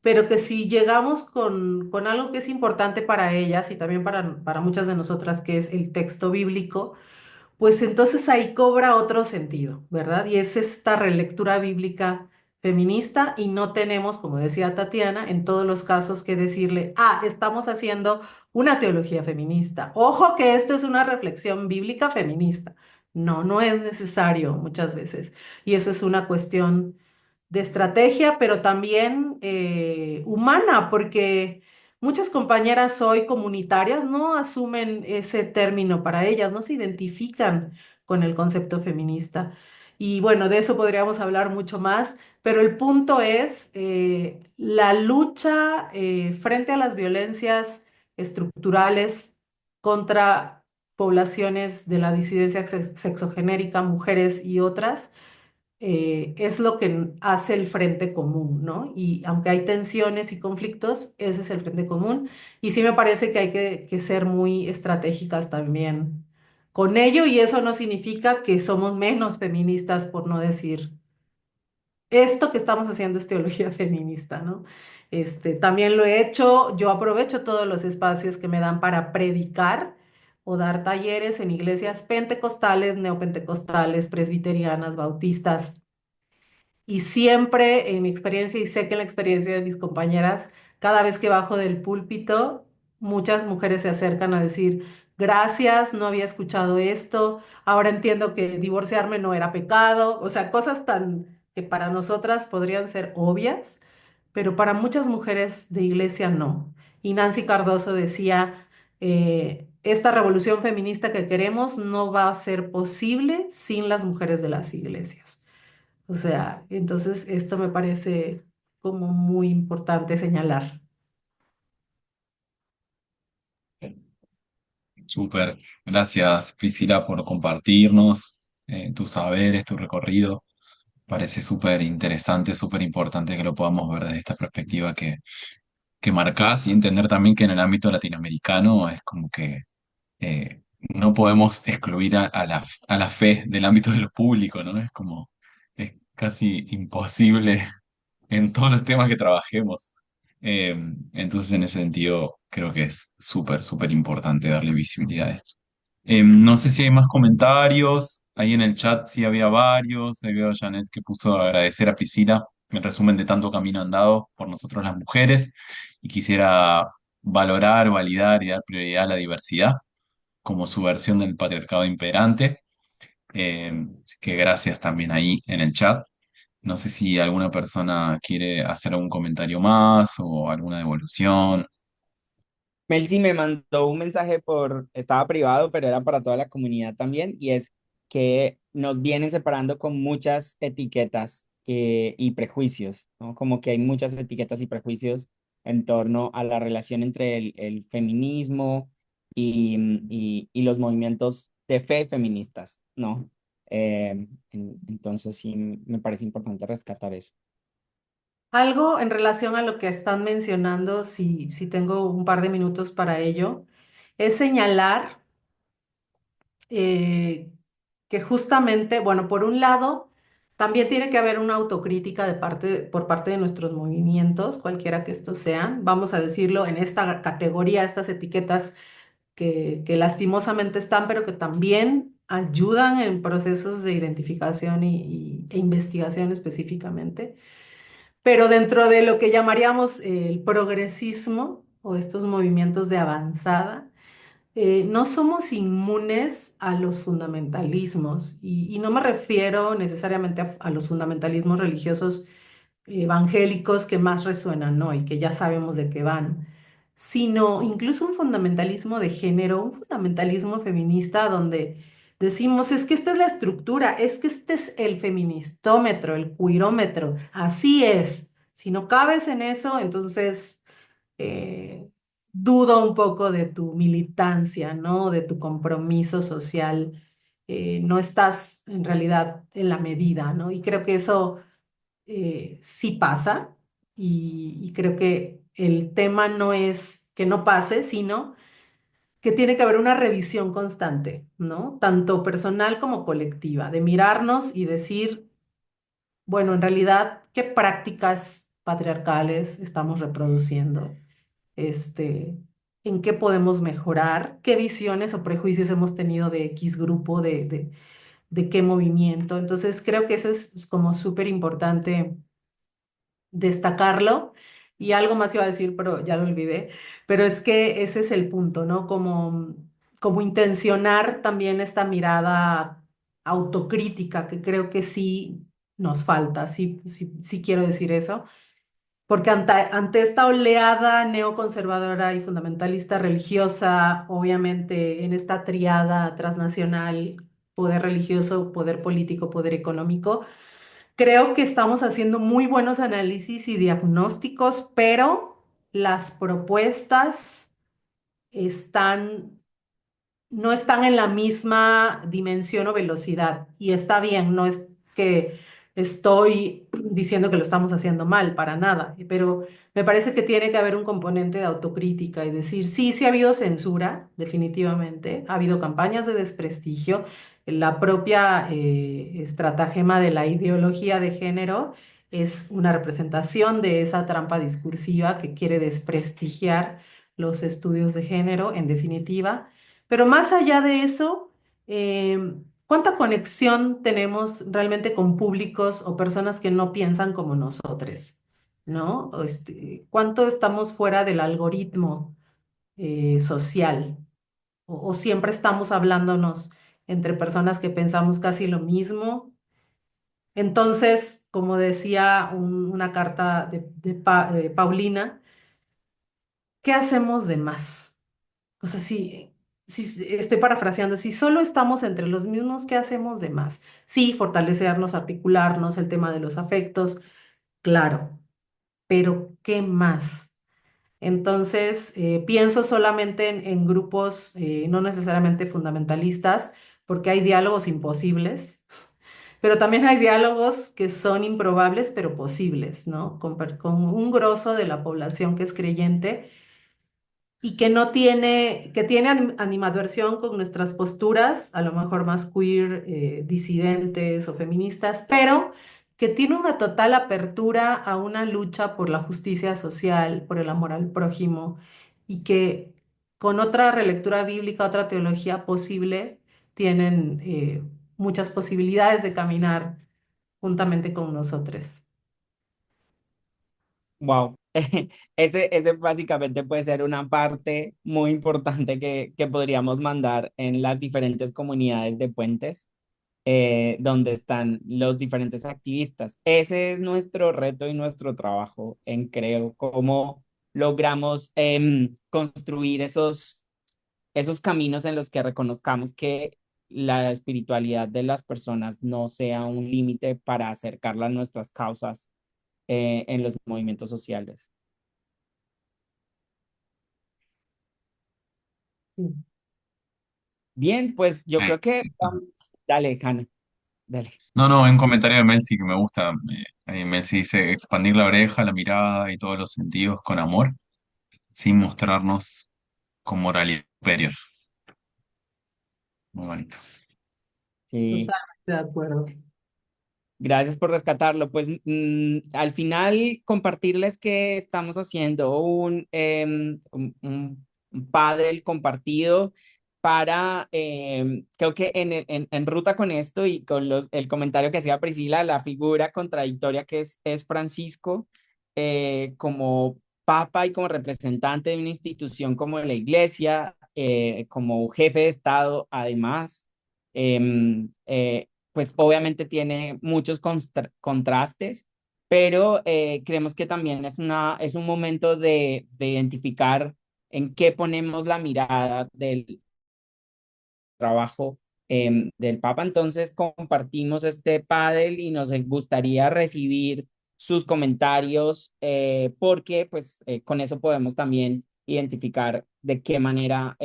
pero que si llegamos con algo que es importante para ellas y también para muchas de nosotras, que es el texto bíblico, pues entonces ahí cobra otro sentido, ¿verdad? Y es esta relectura bíblica feminista y no tenemos, como decía Tatiana, en todos los casos que decirle, estamos haciendo una teología feminista. Ojo que esto es una reflexión bíblica feminista. No, no es necesario muchas veces. Y eso es una cuestión de estrategia, pero también humana, porque muchas compañeras hoy comunitarias no asumen ese término para ellas, no se identifican con el concepto feminista. Y bueno, de eso podríamos hablar mucho más, pero el punto es la lucha frente a las violencias estructurales contra poblaciones de la disidencia sexogenérica, mujeres y otras es lo que hace el frente común, ¿no? Y aunque hay tensiones y conflictos, ese es el frente común. Y sí me parece que hay que ser muy estratégicas también con ello, y eso no significa que somos menos feministas, por no decir esto que estamos haciendo es teología feminista, ¿no? También lo he hecho, yo aprovecho todos los espacios que me dan para predicar o dar talleres en iglesias pentecostales, neopentecostales, presbiterianas, bautistas, y siempre en mi experiencia, y sé que en la experiencia de mis compañeras, cada vez que bajo del púlpito, muchas mujeres se acercan a decir, gracias, no había escuchado esto, ahora entiendo que divorciarme no era pecado, o sea, cosas tan que para nosotras podrían ser obvias, pero para muchas mujeres de iglesia no. Y Nancy Cardoso decía, esta revolución feminista que queremos no va a ser posible sin las mujeres de las iglesias. O sea, entonces esto me parece como muy importante señalar.
Súper. Gracias, Priscila, por compartirnos tus saberes, tu recorrido. Parece súper interesante, súper importante que lo podamos ver desde esta perspectiva que marcás y entender también que en el ámbito latinoamericano es como que no podemos excluir a la fe del ámbito de lo público, ¿no? Es como, es casi imposible en todos los temas que trabajemos. Eh, entonces, en ese sentido, creo que es súper, súper importante darle visibilidad a esto. No sé si hay más comentarios. Ahí en el chat sí había varios. Ahí veo a Janet que puso a agradecer a Priscila el resumen de tanto camino andado por nosotros las mujeres y quisiera valorar, validar y dar prioridad a la diversidad como su versión del patriarcado imperante. Así que gracias también ahí en el chat. No sé si alguna persona quiere hacer algún comentario más o alguna devolución.
Melcy me mandó un mensaje estaba privado, pero era para toda la comunidad también, y es que nos vienen separando con muchas etiquetas y prejuicios, ¿no? Como que hay muchas etiquetas y prejuicios en torno a la relación entre el feminismo y los movimientos de fe feministas, ¿no? Entonces sí, me parece importante rescatar eso.
Algo en relación a lo que están mencionando, si tengo un par de minutos para ello, es señalar eh, que justamente, bueno, por un lado, también tiene que haber una autocrítica por parte de nuestros movimientos, cualquiera que estos sean. Vamos a decirlo en esta categoría, estas etiquetas que lastimosamente están, pero que también ayudan en procesos de identificación e investigación específicamente. Pero dentro de lo que llamaríamos el progresismo o estos movimientos de avanzada, no somos inmunes a los fundamentalismos y no me refiero necesariamente a los fundamentalismos religiosos evangélicos que más resuenan, ¿no? Y que ya sabemos de qué van, sino incluso un fundamentalismo de género, un fundamentalismo feminista donde decimos, es que esta es la estructura, es que este es el feministómetro, el cuirómetro, así es. Si no cabes en eso, entonces eh, dudo un poco de tu militancia, ¿no? De tu compromiso social. No estás en realidad en la medida, ¿no? Y creo que eso sí pasa y creo que el tema no es que no pase, sino que tiene que haber una revisión constante, ¿no? Tanto personal como colectiva, de mirarnos y decir, bueno, en realidad, ¿qué prácticas patriarcales estamos reproduciendo? Este, ¿En qué podemos mejorar? ¿Qué visiones o prejuicios hemos tenido de X grupo, de qué movimiento? Entonces, creo que eso es como súper importante destacarlo. Y algo más iba a decir, pero ya lo olvidé. Pero es que ese es el punto, ¿no? Como intencionar también esta mirada autocrítica, que creo que sí nos falta, sí, sí, sí quiero decir eso. Porque ante esta oleada neoconservadora y fundamentalista religiosa, obviamente en esta triada transnacional, poder religioso, poder político, poder económico, creo que estamos haciendo muy buenos análisis y diagnósticos, pero las propuestas están no están en la misma dimensión o velocidad. Y está bien, no es que estoy diciendo que lo estamos haciendo mal, para nada, pero me parece que tiene que haber un componente de autocrítica y decir, sí, sí ha habido censura, definitivamente, ha habido campañas de desprestigio, la propia estratagema de la ideología de género es una representación de esa trampa discursiva que quiere desprestigiar los estudios de género, en definitiva. Pero más allá de eso, ¿cuánta conexión tenemos realmente con públicos o personas que no piensan como nosotros? ¿No? ¿Cuánto estamos fuera del algoritmo social? O siempre estamos hablándonos entre personas que pensamos casi lo mismo? Entonces, como decía una carta de Paulina, ¿qué hacemos de más? O sea, si estoy parafraseando, si solo estamos entre los mismos, ¿qué hacemos de más? Sí, fortalecernos, articularnos, el tema de los afectos, claro, pero ¿qué más? Entonces, pienso solamente en grupos no necesariamente fundamentalistas, porque hay diálogos imposibles, pero también hay diálogos que son improbables, pero posibles, ¿no? Con un grosso de la población que es creyente y que tiene animadversión con nuestras posturas, a lo mejor más queer, disidentes o feministas, pero que tiene una total apertura a una lucha por la justicia social, por el amor al prójimo, y que con otra relectura bíblica, otra teología posible, tienen muchas posibilidades de caminar juntamente con nosotros.
Wow. Ese básicamente puede ser una parte muy importante que podríamos mandar en las diferentes comunidades de puentes, donde están los diferentes activistas. Ese es nuestro reto y nuestro trabajo en Creo, cómo logramos construir esos caminos en los que reconozcamos que la espiritualidad de las personas no sea un límite para acercarla a nuestras causas en los movimientos sociales.
Sí.
Bien, pues yo
Eh,
creo que dale, Hanna, dale.
no, no, en un comentario de Melcy que me gusta, Melcy dice expandir la oreja, la mirada y todos los sentidos con amor, sin mostrarnos con moralidad superior. Muy bonito.
Sí.
Totalmente de acuerdo.
Gracias por rescatarlo. Pues al final compartirles que estamos haciendo un pádel compartido para, creo que en ruta con esto y con el comentario que hacía Priscila, la figura contradictoria que es Francisco como papa y como representante de una institución como la iglesia, como jefe de Estado, además. Pues obviamente tiene muchos contrastes, pero creemos que también es un momento de identificar en qué ponemos la mirada del trabajo del Papa. Entonces compartimos este panel y nos gustaría recibir sus comentarios, porque pues con eso podemos también identificar de qué manera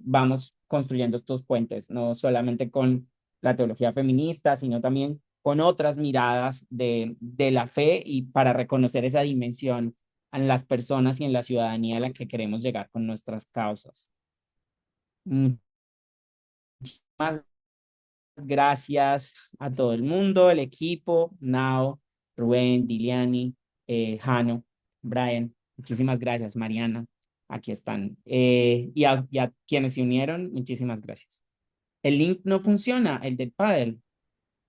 vamos construyendo estos puentes, no solamente con la teología feminista, sino también con otras miradas de la fe y para reconocer esa dimensión en las personas y en la ciudadanía a la que queremos llegar con nuestras causas. Muchísimas gracias a todo el mundo, el equipo, Nao, Rubén, Diliani, Jano, Brian. Muchísimas gracias, Mariana. Aquí están. Y a quienes se unieron, muchísimas gracias. El link no funciona, el del paddle.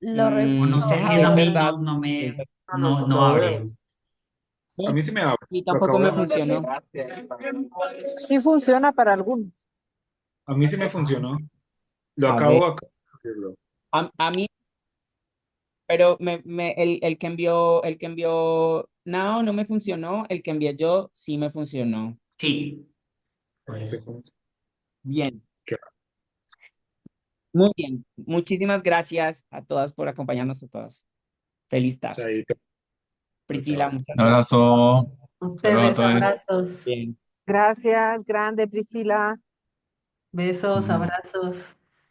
Lo
O no sé si es
Es
a mí,
verdad. Es
no,
verdad.
no abre.
A mí sí me abre.
Y
Lo
tampoco
acabo
me
de mandar.
funcionó.
Sí funciona para algunos.
A mí sí me funcionó. Lo
A ver,
acabo de abrirlo.
a mí, pero el que envió no me funcionó, el que envié yo sí me funcionó.
Sí.
Bien,
Qué
muy bien. Muchísimas gracias a todas por acompañarnos a todas. Feliz tarde.
chaito.
Priscila,
Chao.
muchas
Un
gracias.
abrazo. Saludos a
Ustedes,
todos.
abrazos,
Bien.
Gracias, grande Priscila.
besos,
Ujú.
abrazos.